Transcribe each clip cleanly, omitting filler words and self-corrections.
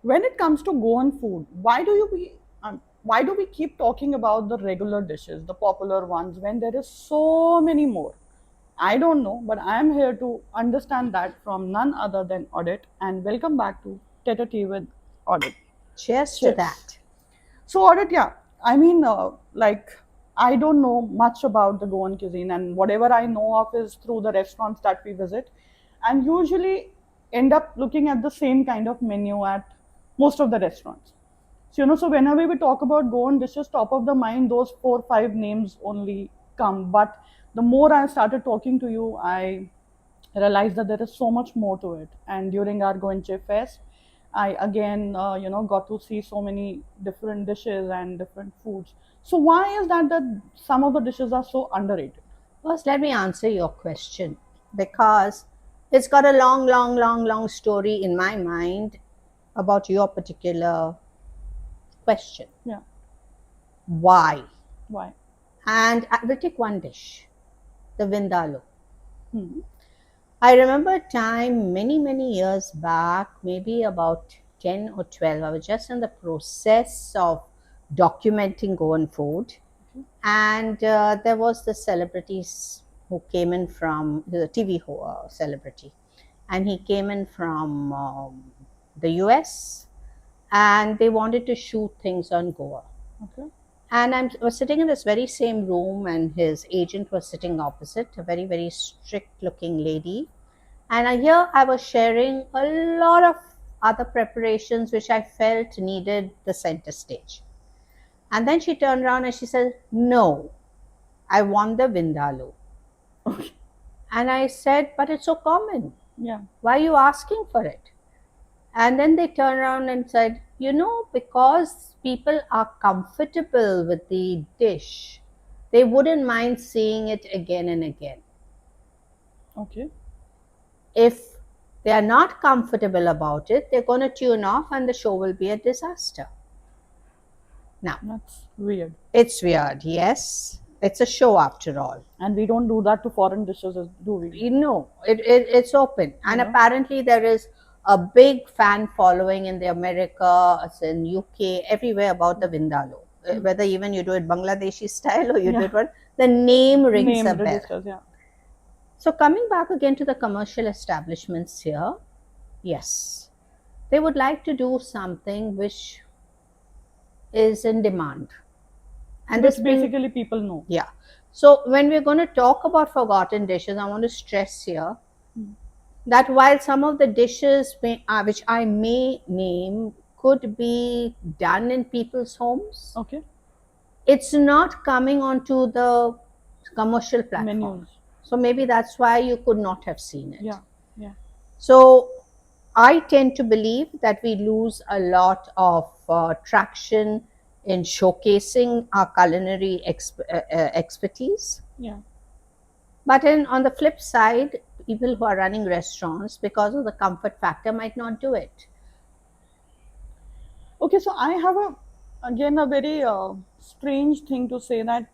When it comes to Goan food, why do we keep talking about the regular dishes, the popular ones, when there is so many more? I don't know, but I am here to understand that from none other than Odette. And welcome back to Tête-à-Tea with Odette. Cheers to Cheers. that. So, Odette, yeah, I mean, I don't know much about the Goan cuisine, and whatever I know of is through the restaurants that we visit, and usually end up looking at the same kind of menu at most of the restaurants. So, so whenever we talk about Goan dishes, top of the mind, those 4 5 names only come. But the more I started talking to you, I realized that there is so much more to it. And during our Goenche Fest, I again, got to see so many different dishes and different foods. So why is that some of the dishes are so underrated? First, let me answer your question because it's got a long, long, long, long story in my mind about your particular question. Yeah. Why? Why? And I will take one dish, the vindaloo. Hmm. I remember a time many, many years back, maybe about 10 or 12. I was just in the process of documenting Goan food. And there was the celebrities who came in from the celebrity. And he came in from the US and they wanted to shoot things on Goa. Okay. And was sitting in this very same room, and his agent was sitting opposite, a very, very strict looking lady. And here I was sharing a lot of other preparations which I felt needed the center stage. And then she turned around and she said, "No, I want the vindaloo." Okay. And I said, "But it's so common. Yeah. Why are you asking for it?" And then they turned around and said, because people are comfortable with the dish, they wouldn't mind seeing it again and again. Okay. If they are not comfortable about it, they're going to tune off and the show will be a disaster. Now, That's weird. it's weird, yes. It's a show after all. And we don't do that to foreign dishes, do we? It's open. You And know? apparently, there is a big fan following in the Americas, in UK, everywhere about the Vindaloo. Whether even you do it Bangladeshi style or you do Yeah. it what, the name rings a Name bell. registers, yeah. So, coming back again to the commercial establishments here, yes, they would like to do something which is in demand. And Which this being, basically people know. yeah. So, when we're going to talk about forgotten dishes, I want to stress here that while some of the dishes which I may name could be done in people's homes, Okay. it's not coming onto the commercial platform. Menus. So maybe that's why you could not have seen it. Yeah. Yeah. So I tend to believe that we lose a lot of traction in showcasing our culinary expertise. Yeah. But on the flip side, people who are running restaurants, because of the comfort factor, might not do it. Okay, so I have again a very strange thing to say that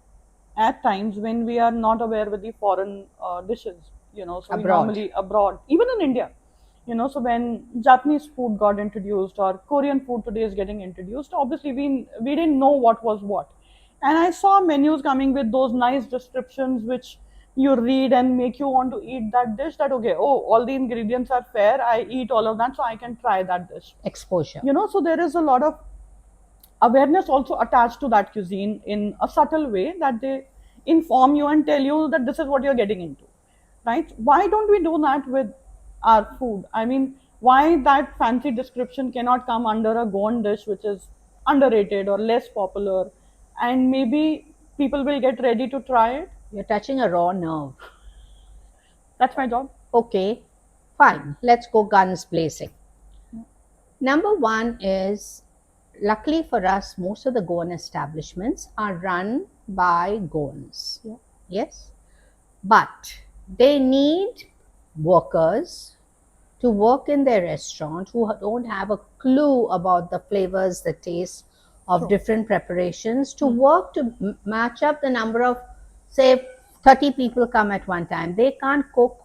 at times when we are not aware with the foreign dishes, so we Abroad. normally abroad, even in India, so when Japanese food got introduced or Korean food today is getting introduced, obviously we didn't know what was what, and I saw menus coming with those nice descriptions which you read and make you want to eat that dish. That okay, oh, all the ingredients are fair. I eat all of that, so I can try that dish Exposure. so there is a lot of awareness also attached to that cuisine in a subtle way that they inform you and tell you that this is what you're getting into, right? Why don't we do that with our food? I mean, why that fancy description cannot come under a Goan dish which is underrated or less popular, and maybe people will get ready to try it? You're touching a raw nerve. That's my job. Okay, fine. Let's go guns blazing. Number one is, luckily for us, most of the Goan establishments are run by Goans. Yeah. Yes? But they need workers to work in their restaurant who don't have a clue about the flavors, the taste of True. different preparations, to work to match up the number of, say, 30 people come at one time. They can't cook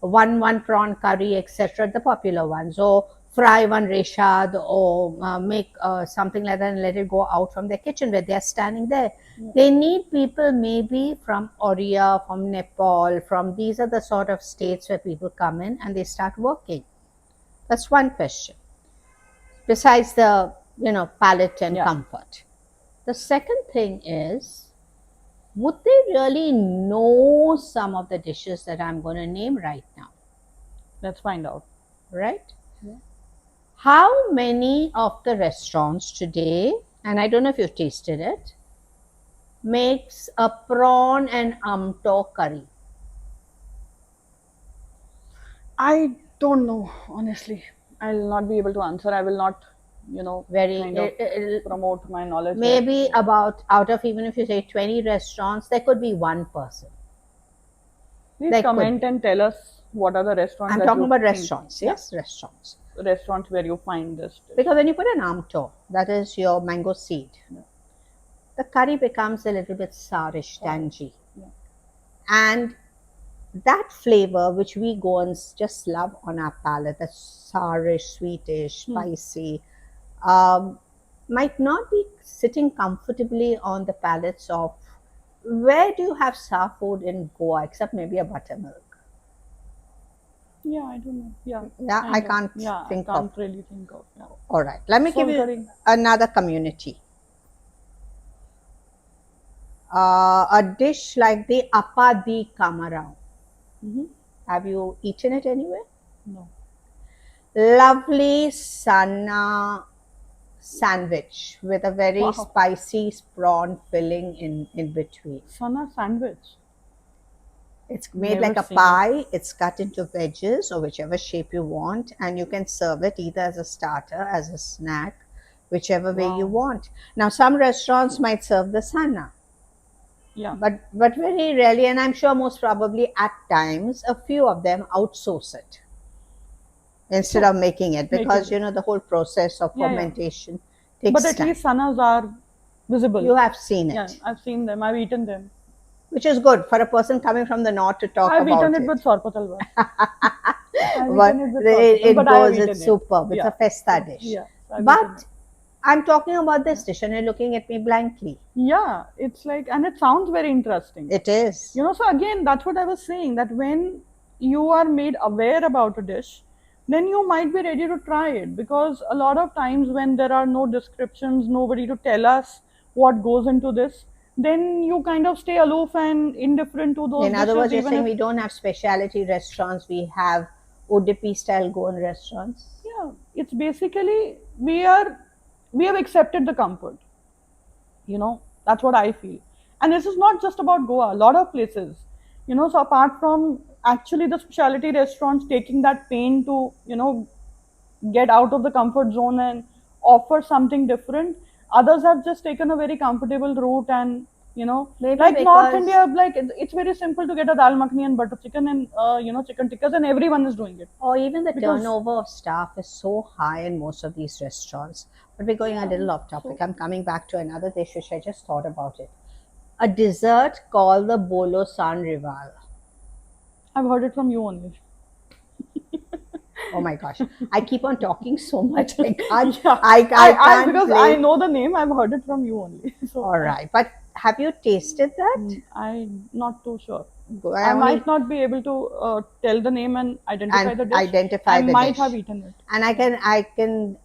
one prawn curry, etc., the popular ones, or fry one reshad or make something like that and let it go out from their kitchen where they are standing there. Yeah. They need people maybe from Oriya, from Nepal, from these are the sort of states where people come in and they start working. That's one question. Besides the palate and Yeah. comfort. The second thing is, would they really know some of the dishes that I'm going to name right now? Let's find out. Right? Yeah. How many of the restaurants today, and I don't know if you've tasted it, makes a prawn and amto curry? I don't know, honestly. I'll not be able to answer. I will not, Very, kind of promote my knowledge here. maybe about out of even if you say 20 restaurants, there could be one person. Please There could comment be. and tell us what are the restaurants I'm that talking you about think. restaurants, Yeah, yes, restaurants. restaurants where you find this dish. Because when you put an amto, that is your mango seed, Yeah. the curry becomes a little bit sourish, Sorry. tangy. Yeah. And that flavor, which we Goans just love on our palate, the sourish, sweetish, Hmm. spicy, um, might not be sitting comfortably on the palates of where do you have sour food in Goa except maybe a buttermilk? Yeah, I don't know. Yeah, Yeah, I kind of. can't Yeah, I think of. can't really think of. Yeah. All right, let me give Soul you curry. another community. A dish like the Appa di Kamarao. Mm-hmm. Have you eaten it anywhere? No. Lovely Sana sandwich with a very Wow. spicy prawn filling in between. Sana sandwich. It's made Never like a seen it. pie, it's cut into wedges or whichever shape you want, and you can serve it either as a starter, as a snack, whichever way you Wow. want. Now, some restaurants might serve the sana, Yeah. but very rarely, and I'm sure most probably at times, a few of them outsource it instead So, of making it making because it. the whole process of Yeah, yeah. fermentation But takes at time. least sanas are visible. You have seen Yeah, it, I've seen them. I've eaten them. which is good for a person coming from the north to talk I've eaten about it with it. sorpatal. I've eaten But it with it, sorpatal, it but I have goes, it's eaten it. superb. It's a Yeah. festa So, dish. yeah, so I've eaten it. But I'm talking about Yeah. this dish and you're looking at me blankly. Yeah, it's like, and it sounds very interesting. It is. So again, that's what I was saying, that when you are made aware about a dish, then you might be ready to try it, because a lot of times when there are no descriptions, nobody to tell us what goes into this, then you kind of stay aloof and indifferent to those In other dishes, words, you're even saying if, we don't have specialty restaurants, we have Udupi style Goan restaurants. yeah, it's basically we have accepted the comfort. That's what I feel. And this is not just about Goa, a lot of places. So apart from actually the specialty restaurants taking that pain to get out of the comfort zone and offer something different, others have just taken a very comfortable route. And Maybe like North because, India, like it's very simple to get a dal makhani and butter chicken and chicken tikkas, and everyone is doing it. or even the Because turnover of staff is so high in most of these restaurants. But we're going a yeah, little off topic. so I'm coming back to another dish which I just thought about it. A dessert called the Bolo San Rival. I've heard it from you only. Oh my gosh, I keep on talking so much. I can't. Yeah, I I can't because I play. know the name, I've heard it from you only. So All right, but have you tasted that? I'm not too sure. I I only might not be able to tell the name and identify and the dish. I identify the might have dish. eaten it. And I can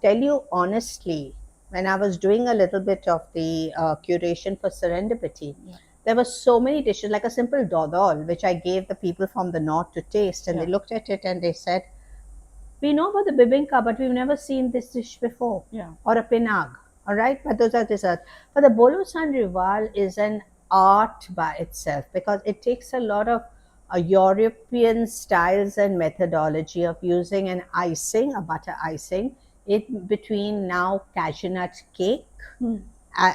tell you honestly, when I was doing a little bit of the curation for Serendipity, Yeah, there were so many dishes, like a simple dodol, which I gave the people from the north to taste, and they yeah, looked at it and they said, "We know about the bibinka, but we've never seen this dish before, yeah. or a pinag." All right, but those are desserts. But the bolo san rival is an art by itself because it takes a lot of European styles and methodology of using an icing, a butter icing, in between now cashew nut cake. Hmm.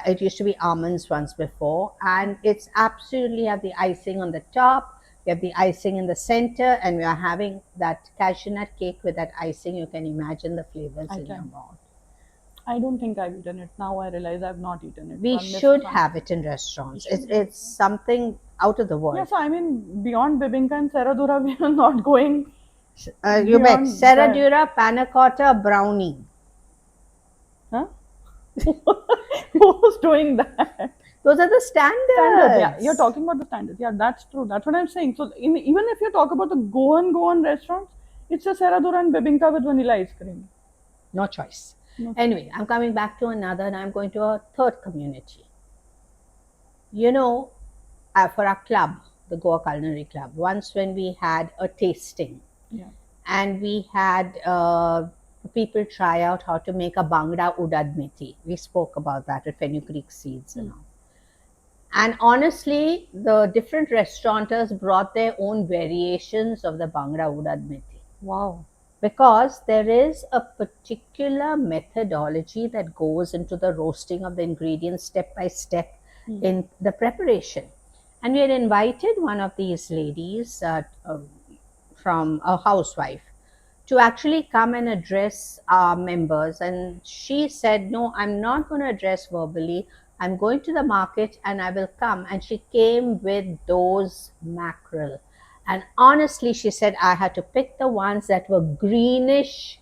It used to be almonds once before, and it's absolutely have the icing on the top. You have the icing in the center, and we are having that cashew nut cake with that icing. You can imagine the flavors I in your can. mouth. I don't think I've eaten it. Now I realize I've not eaten it. So We I missed should some. have it in We restaurants. It's, should. it's something out of the Yeah, world. so I mean, beyond Bibinka and Seradura, we are not going. You bet. Beyond that, Serradura panna cotta brownie. huh? Who's doing that? Those are the Standards, yeah. You're standards. talking about the standards. Yeah, that's true. That's what I'm saying. So even if you talk about the Goan restaurants, it's a Serradura and Bebinka with vanilla ice cream. No choice. No choice. Anyway, I'm coming back to another, and I'm going to a third community. You know, for our club, the Goa Culinary Club, once when we had a tasting, Yeah. and we had people try out how to make a Bhangra Udad methi. We spoke about that with fenugreek seeds and all. And honestly, the different restaurateurs brought their own variations of the Bhangra Udad methi, Wow. because there is a particular methodology that goes into the roasting of the ingredients step by step in the preparation. And we had invited one of these ladies from a housewife to actually come and address our members. And she said, no, I'm not going to address verbally. I'm going to the market and I will come. And she came with those mackerel. And honestly, she said, I had to pick the ones that were greenish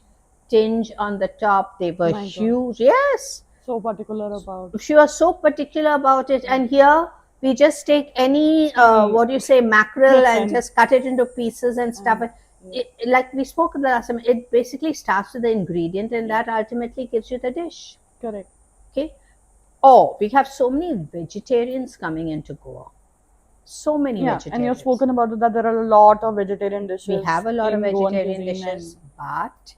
tinge on the top. They were My God. huge. Yes. So particular about She was so particular about it. And here we just take any, any. what do you say, mackerel Yes, and and just cut it into pieces and stuff. and yeah, Like we spoke the last time, it basically starts with the ingredient and yeah, that ultimately gives you the dish. correct. Okay. Oh, we have so many vegetarians coming into Goa. So many Yeah, and you've vegetarians. spoken about it, that there are a lot of vegetarian We dishes have a lot of in Goan vegetarian cuisine, dishes, and but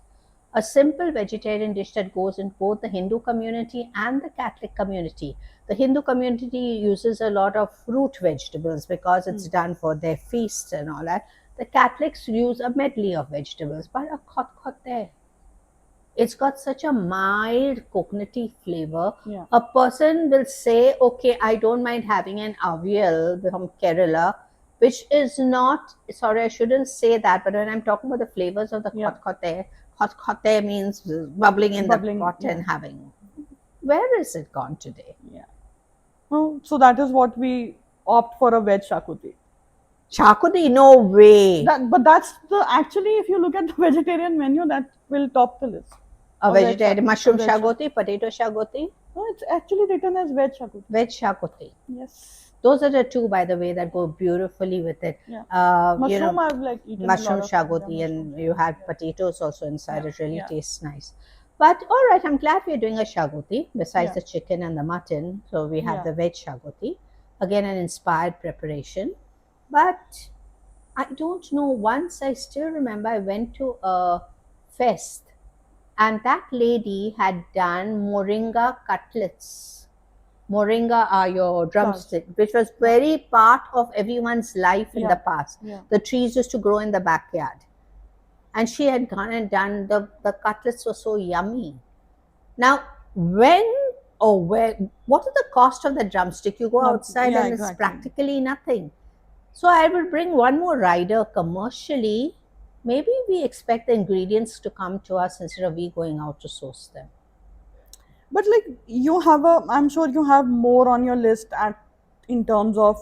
a simple vegetarian dish that goes in both the Hindu community and the Catholic community. The Hindu community uses a lot of fruit vegetables because it's done for their feasts and all that. The Catholics use a medley of vegetables, but a khot there. It's got such a mild coconutty flavor. yeah, A person will say, okay, I don't mind having an avial from Kerala, which is not, sorry, I shouldn't say that, but when I'm talking about the flavors of the yeah, khot means bubbling in the bubbling, pot yeah, and having. Where is it gone today? yeah. Oh, so that is what we opt for, a veg shakuti. Chakoti, no way. But that's the, actually, if you look at the vegetarian menu, that will top the list. A vegetarian A mushroom veg shakuti. shagoti, potato shagoti, No, it's actually written as veg shakuti. veg shagoti. Yes. Those are the two, by the way, that go beautifully with it. Yeah. You Mushroom, know, I've like eaten a mushroom lot of times. Yeah, shagoti, mushroom and you shagoti. have potatoes also inside. Yeah. It really Yeah. tastes nice. But all right, I'm glad we're doing a shagoti besides Yeah. the chicken and the mutton. So we have Yeah. the veg shagoti, again an inspired preparation. But I don't know. Once I still remember, I went to a fest, and that lady had done moringa cutlets. Moringa are your Flowers. drumstick, which was Yeah. very part of everyone's life in the Yeah. past. Yeah. The trees used to grow in the backyard. And she had gone and done the cutlets were so yummy. Now, when or where, what is the cost of the drumstick? You go Not, outside yeah, and it's exactly. practically nothing. So I will bring one more rider commercially. Maybe we expect the ingredients to come to us instead of we going out to source them. But like, you have a, I'm sure you have more on your list at, in terms of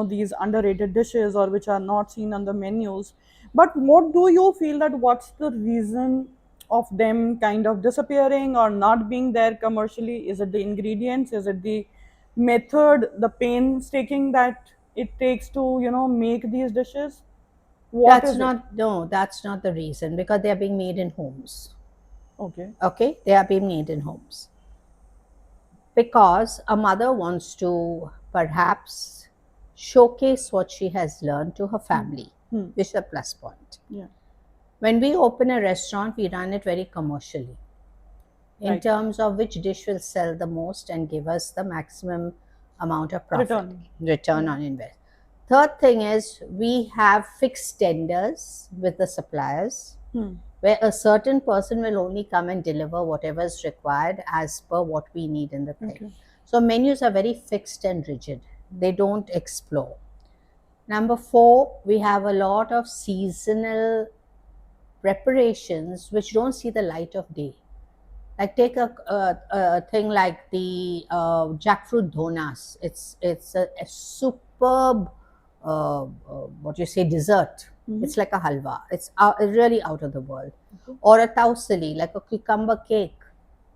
these underrated dishes or which are not seen on the menus. But what do you feel, that what's the reason of them kind of disappearing or not being there commercially? Is it the ingredients? Is it the method, the painstaking that it takes to make these dishes? What That's is it? not, no, that's not the reason, because they are being made in homes. Okay. Okay, they are being made in homes because a mother wants to perhaps showcase what she has learned to her family, Hmm. which is a plus point. Yeah. When we open a restaurant, we run it very commercially in Right. terms of which dish will sell the most and give us the maximum amount of profit, Return. return Yeah. on investment. Third thing is we have fixed tenders with the suppliers, Hmm. where a certain person will only come and deliver whatever is required as per what we need in the thing. Okay. So menus are very fixed and rigid. They don't explore. Number four, we have a lot of seasonal preparations which don't see the light of day. Like take a thing like the jackfruit donas. It's a superb what you say dessert. Mm-hmm. It's like a halwa. It's really out of the world. Okay. Or a tausali, like a cucumber cake.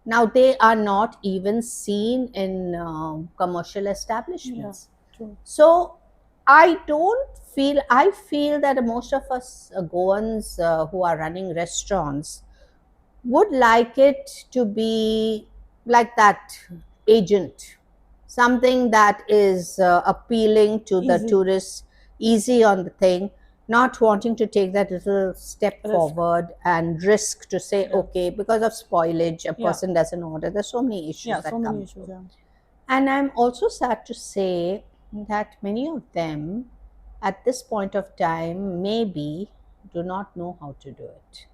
Now they are not even seen in commercial Yeah. establishments. True. So I feel that most of us Goans who are running restaurants would like it to be like that agent, something that is appealing to the Easy tourists, easy on the thing, not wanting to take that little step risk. forward and risk to say, Yeah. okay, because of spoilage, a Yeah. person doesn't order. There's so many issues Yeah. So that many come issues. through. Yeah. And I'm also sad to say that many of them at this point of time maybe do not know how to do it.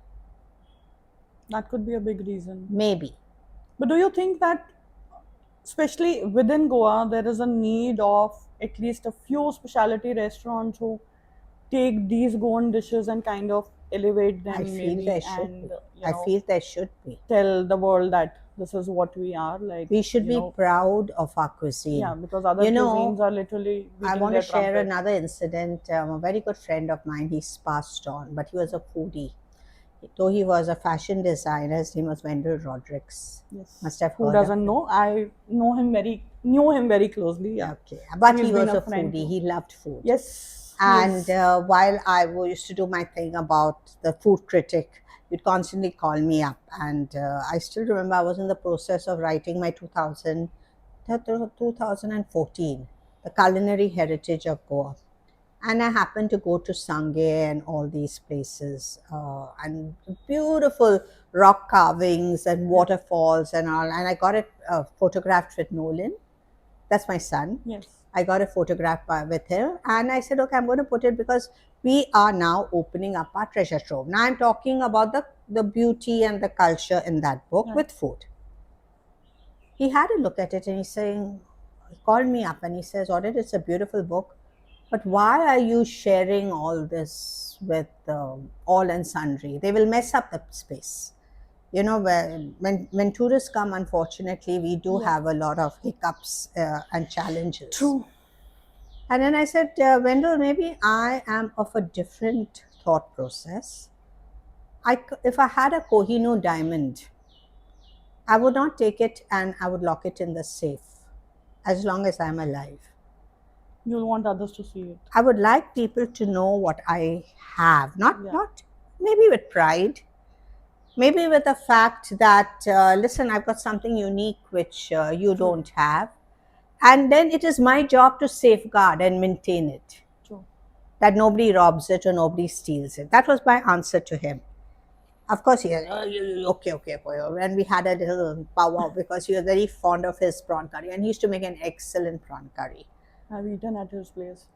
That could be a big reason. Maybe. But do you think that, especially within Goa, there is a need of at least a few specialty restaurants who take these Goan dishes and kind of elevate I them, feel there maybe, should and be. I feel there should be. tell the world that this is what we are, like, We should be proud of our yeah, cuisine. because other You cuisines know, are literally I beating want to their share trumpet. another incident. A very good friend of mine, he's passed on, but he was a foodie. Though he was a fashion designer, his name was Wendell Rodrigues. Yes. Must have Who heard of doesn't him. know? I knew him very closely. Yeah. Okay, but He's he been was a a friend foodie. too. He loved food. Yes, he And is. while used to do my thing about the food critic, you'd constantly call me up. And I still remember I was in the process of writing my 2014, the culinary heritage of Goa. And I happened to go to Sangay and all these places, and beautiful rock carvings and Yeah. waterfalls and all. And I got it photographed with Nolan. That's my son. Yes. I got a photograph with him, and I said, okay, I'm going to put it because we are now opening up our treasure trove. Now I'm talking about the beauty and the culture in that book Right. with food. He had a look at it and he's saying, he called me up and he says, Odette, it's a beautiful book, but why are you sharing all this with all and sundry? They will mess up the space. You know, when tourists come, unfortunately, we do Yeah. have a lot of hiccups and challenges. True. And then I said, Wendell, maybe I am of a different thought process. If I had a Kohinoor diamond, I would not take it and I would lock it in the safe as long as I'm alive. You'll want others to see it. I would like people to know what I have, Yeah. not maybe with pride, maybe with the fact that, listen, I've got something unique which you True. don't have. And then it is my job to safeguard and maintain it, True. that nobody robs it or nobody steals it. That was my answer to him. Of course, he said, oh, okay, okay, boy. And we had a little powwow because he was very fond of his prawn curry and he used to make an excellent prawn curry. I've eaten at his place.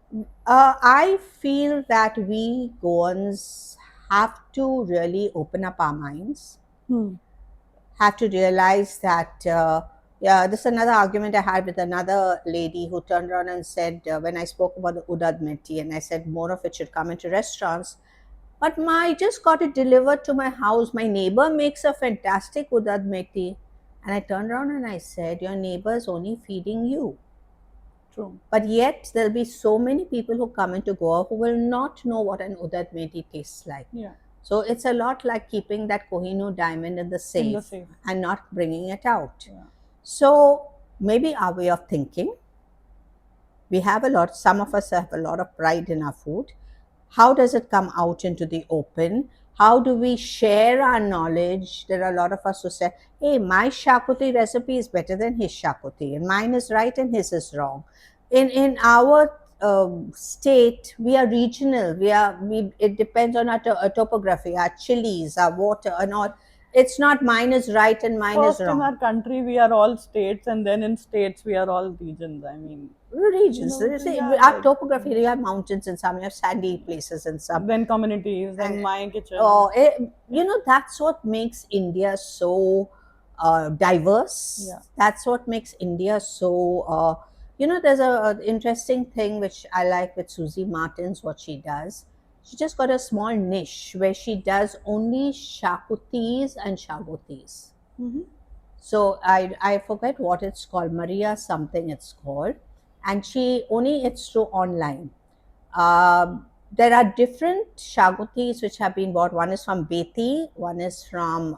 I feel that we Goans have to really open up our minds, Hmm. have to realize that, yeah, this is another argument I had with another lady who turned around and said, when I spoke about the udad meti, and I said more of it should come into restaurants. But I just got it delivered to my house. My neighbor makes a fantastic udad meti. And I turned around and I said, your neighbor is only feeding you. True. But yet, there'll be so many people who come into Goa who will not know what an udad meti tastes like. Yeah. So it's a lot like keeping that Kohinoor diamond in the In the safe safe. and not bringing it out. Yeah. So maybe our way of thinking, we have a lot, some of us have a lot of pride in our food. How does it come out into the open? How do we share our knowledge? There are a lot of us who say, hey, my shakuti recipe is better than his shakuti, and mine is right and his is wrong. In our state, we are regional. It depends on our topography, our chilies, our water, and all. It's not mine is right and mine is First, in wrong. our country, we are all states, and then in states, we are all regions. I mean, Regions. See, yeah, our like topography, you have mountains in some, you have sandy places in some. then communities, Uh, then my kitchen. oh, that's what makes India so diverse. Yeah. That's what makes India so. There's a interesting thing which I like with Susie Martins. What she does, she just got a small niche where she does only shakutis and shagotis. Mm-hmm. So I forget what it's called, Maria something it's called, and she only it's through online. Um, there are different shagutis which have been bought. One is from Beti, one is from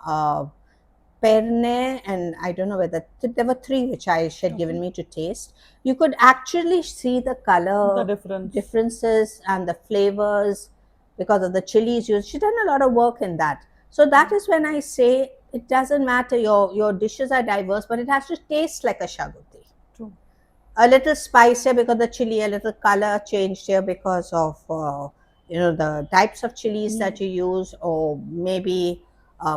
Perne, and I don't know whether there were three which she had given Okay. me to taste. You could actually see the The color difference. differences and the flavors because of the chilies used. She's done a lot of work in that. So that is when I say it doesn't matter. Your dishes are diverse, but it has to taste like a shaguti. True. A little spicier because the chili, a little color changed here because of the types of chilies Yeah. that you use, or maybe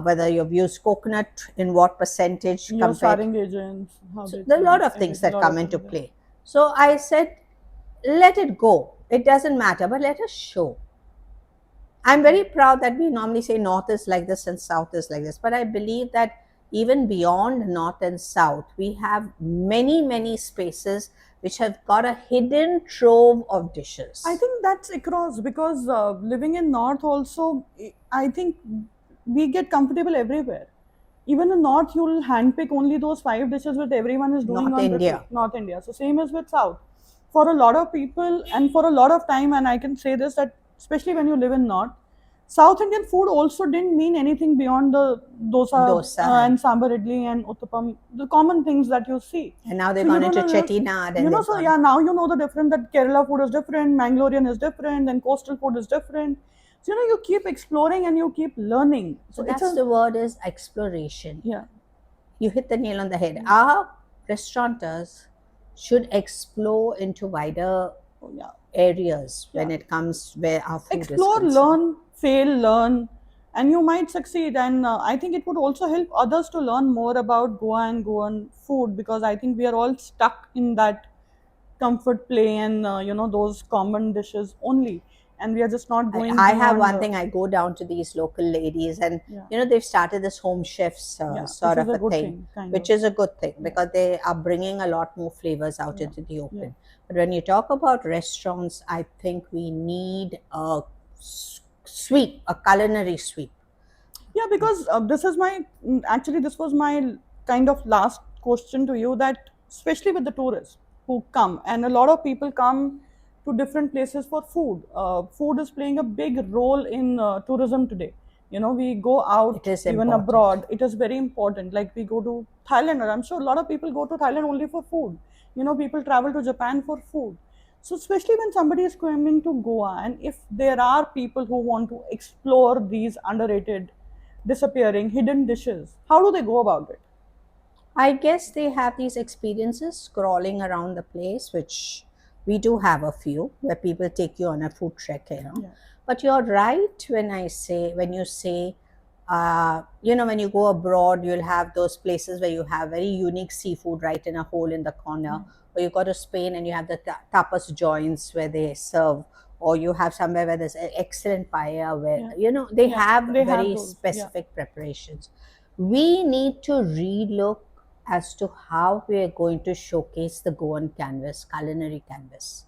whether you've used coconut in what percentage Your compared. starring agents, how So they there are a lot change, of things everything, that lot come of into things. Yeah. play. So I said, let it go. It doesn't matter, but let us show. I'm very proud that we normally say North is like this and South is like this, but I believe that even beyond North and South, we have many, many spaces which have got a hidden trove of I dishes. think that's across because living in North also, I think we get comfortable everywhere. Even in North, you'll handpick only those five dishes which everyone is doing North on India. repeat. North India. So same as with South. For a lot of people and for a lot of time, and I can say this that especially when you live in North, South Indian food also didn't mean anything beyond the dosa Dosa. and sambar idli and uttapam, the common things that you see. And now they've So you gone don't into know, Chettinad and they've so gone. yeah, now you know the difference that Kerala food is different, Mangalorean is different, and coastal food is different. So you keep exploring and you keep learning. So So it's that's a the word, is exploration. yeah, You hit the nail on the head. yeah, Our restaurateurs should explore into wider oh, yeah, areas yeah. when it comes where our food is Explore, concerned. learn, fail, learn, and you might succeed. And I think it would also help others to learn more about Goa and Goan food because I think we are all stuck in that comfort play and those common dishes only, and we are just not going I have beyond. one thing. I go down to these local ladies, and Yeah, they've started this home chefs yeah, which sort is of a a good thing, thing, kind which of. is a good thing Yeah, because they are bringing a lot more flavors out yeah, into the yeah. open. But when you talk about restaurants, I think we need a sweep, a culinary sweep. Yeah, because this is my actually this was my kind of last question to you that especially with the tourists who come and a lot of people come to different places for food. Food is playing a big role in tourism today. We go It out is even important. abroad. It is very important. Like we go to Thailand, or I'm sure a lot of people go to Thailand only for food. People travel to Japan for food. So especially when somebody is coming to Goa, and if there are people who want to explore these underrated disappearing hidden dishes, how do they go about it? I guess they have these experiences scrolling around the place, which we do have a few where people take you on a food trek. Yeah, But you're right when you say, when you go abroad, you'll have those places where you have very unique seafood right in a hole in the corner. yeah, Or you go to Spain and you have the tapas joints where they serve. Or you have somewhere where there's an excellent paella where, yeah, they yeah, have they have very those. Yeah, specific preparations. We need to relook as to how we are going to showcase the Goan canvas, culinary canvas.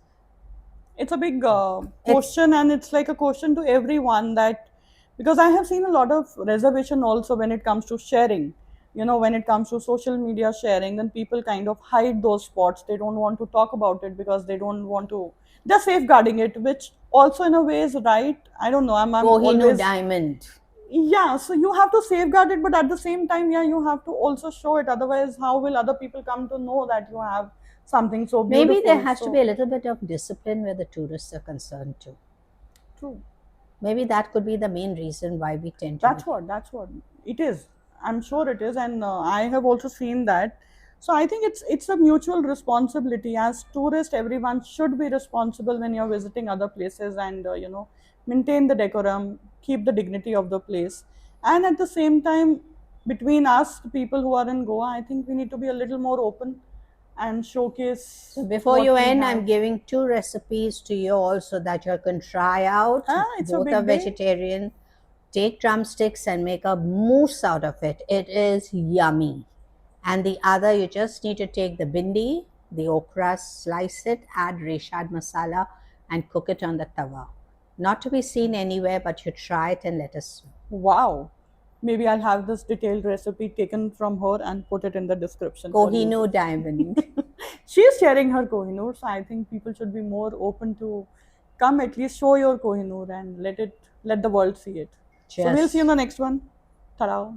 it's a big It's question, and it's like a question to everyone that because I have seen a lot of reservation also when it comes to sharing. When it comes to social media sharing, then people kind of hide those spots. They don't want to talk about it because they don't want to. They're safeguarding it, which also in a way is right. I don't know. I'm Kohinoor always diamond. yeah, so you have to safeguard it, but at the same time, yeah, you have to also show it. Otherwise, how will other people come to know that you have something so Maybe there beautiful? has to be So a little bit of discipline where the tourists are concerned too. true. Maybe that could be the main reason why we tend to be. That's what it is. I'm sure it is, and I have also seen that. So I think it's a mutual responsibility. As tourist, everyone should be responsible when you're visiting other places, and maintain the decorum, keep the dignity of the place, and at the same time, between us, the people who are in Goa, I think we need to be a little more open and So showcase before you what we end, have. I'm giving two recipes to you also that you can try out. It's a Both are big day. vegetarian. Take drumsticks and make a mousse out of it. It is yummy. And the other, you just need to take the bindi, the okra, slice it, add reshad masala, and cook it on the tawa. Not to be seen anywhere, but you try it and let us know. Wow. Maybe I'll have this detailed recipe taken from her and put it in the description for you Kohinoor to diamond. see. She's sharing her Kohinoor, so I think people should be more open to, come at least show your Kohinoor and let the world see it. So we'll see you in Just the next one. Ta-da.